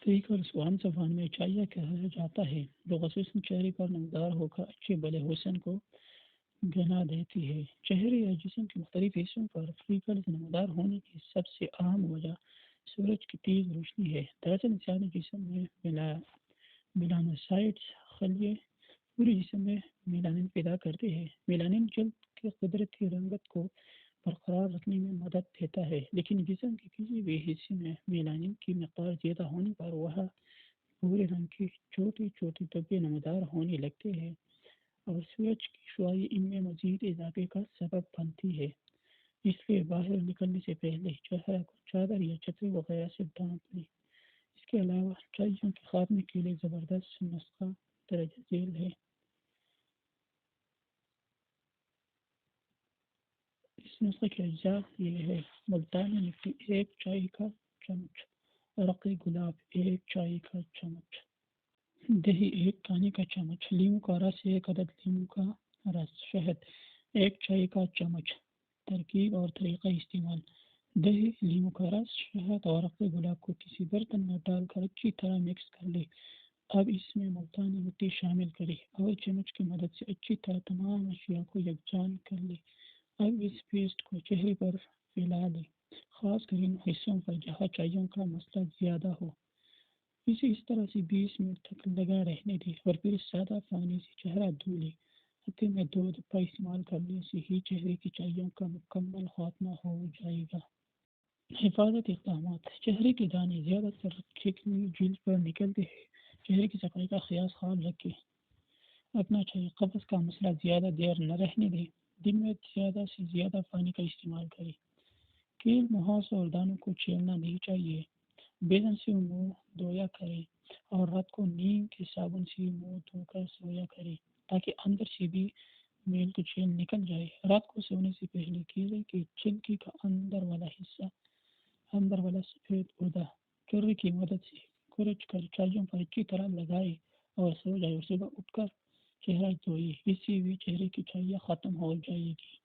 فیکلز کو ہم زبان میں چائیہ کہا جاتا ہے، جو خصوصاً چہرے پر نمودار ہو کر اچھے بھلے حسن کو بنا دیتی ہے۔ چہرے یا جسم کے مختلف حصوں پر فیکلز نمودار ہونے کی سب سے اہم وجہ سورج کی تیز روشنی ہے۔ دراصل انسانی جسم میں میلانوسائٹس خلیے پورے جسم میں میلانین پیدا کرتے ہیں۔ میلانین جلد کے قدرتی رنگت کو برقرار رکھنے میں مدد دیتا ہے، لیکن جسم کے کسی بھی حصے میں میلانین کی مقدار زیادہ ہونے پر وہ بھورے رنگ کے چھوٹے چھوٹے دھبے نمودار ہونے لگتے ہیں، اور سورج کی شعاعیں ان میں مزید اضافے کا سبب بنتی ہے۔ اس لیے باہر نکلنے سے پہلے چہرہ کو چادر یا چھتری وغیرہ سے ڈھانپ لیں۔ اس کے علاوہ چائیوں کے خاتمے کے لیے زبردست نسخہ درج ذیل ہے۔ اس نسخے کے اجزاء یہ ہے: ملتانی مٹی 1 چائے کا چمچ، عرق گلاب 1 چائے کا چمچ، دہی 1 کھانے کا چمچ، لیموں کا رس 1 عدد، لیموں کا رس، شہد 1 چائے کا چمچ۔ ترکیب اور طریقہ استعمال: دہی، لیموں کا رس، شہد اور عرق گلاب کو کسی برتن میں ڈال کر اچھی طرح مکس کر لیں۔ اب اس میں ملتانی مٹی شامل کریں اور چمچ کی مدد سے اچھی طرح تمام اشیاء کو یکجا کر لیں۔ اب اس پیسٹ کو چہرے پر پھیلا لیں، خاص کر ان حصوں پر جہاں چائیوں کا مسئلہ زیادہ ہو۔ اسے اس طرح سے 20 منٹ تک لگا رہنے دیں اور پھر سادہ پانی سے چہرہ دھو لیں۔ ہفتے میں 2 دفعہ استعمال کرنے سے ہی چہرے کی چائیوں کا مکمل خاتمہ ہو جائے گا۔ حفاظت اقدامات: چہرے کے دانے زیادہ تر چکنی جلد پر نکلتے ہیں۔ چہرے کی صفائی کا خیال رکھیں، اپنا چاہیے قبض کا مسئلہ زیادہ دیر نہ رہنے دیں۔ دن میں زیادہ سے زیادہ پانی کا استعمال کریں۔ کیل، محاذ اور دانوں کو چھیلنا نہیں چاہیے۔ بیلن سے منہ دھویا کریں اور رات کو نیم کے صابن سے منہ دھو کر سویا کریں تاکہ اندر سے بھی میل کچیل نکل جائے۔ رات کو سونے سے پہلے کیلے کے چھلکے کا اندر والا سفید گودا کرری کی مدد سے کچھ کر چائیوں پر اچھی طرح لگائے اور سو جائے، اور صبح اٹھ کر چہرہ دھوئے۔ اس سے بھی چہرے کی چائیاں ختم ہو جائے گی۔